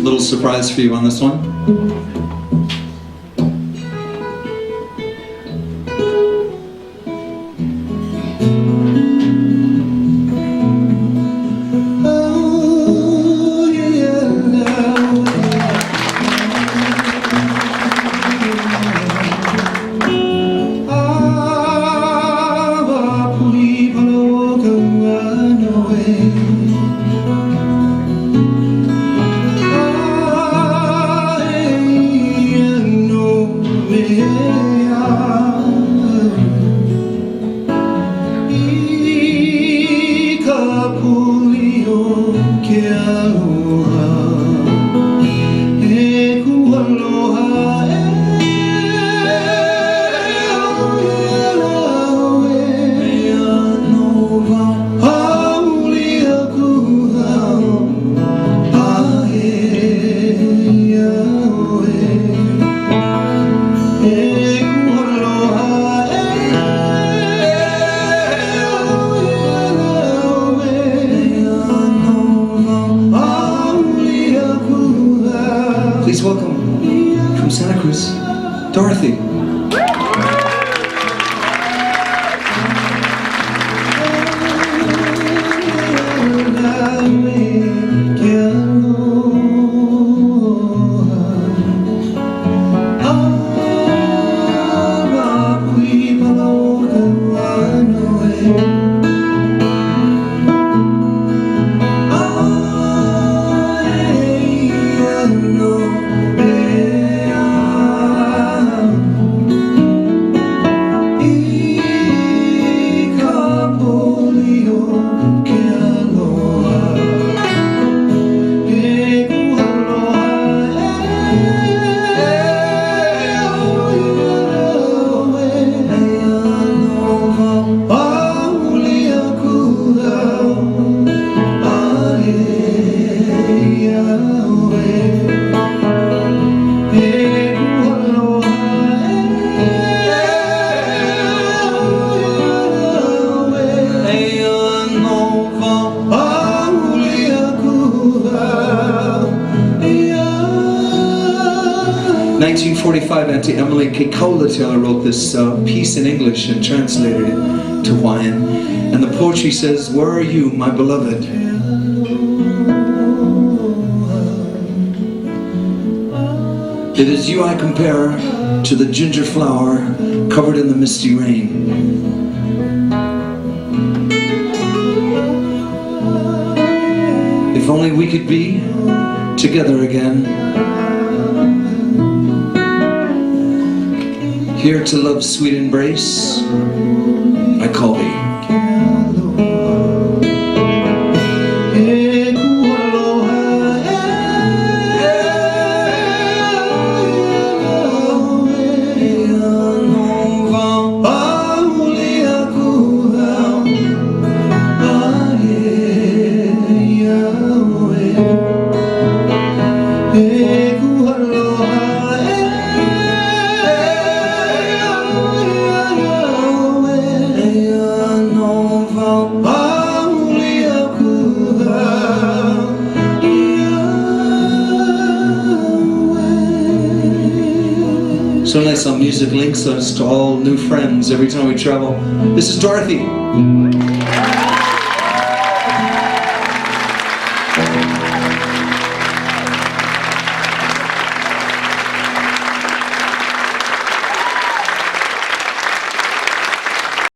little surprise for you on this one. Please welcome, from Santa Cruz, Dorothy. In 1945, Auntie Emily Kekola Taylor wrote this piece in English and translated it to Hawaiian. And the poetry says, "Where are you, my beloved? It is you I compare to the ginger flower covered in the misty rain. If only we could be together again, here to love's sweet embrace, I call thee." So nice on Music links us to all new friends every time we travel. This is Dorothy.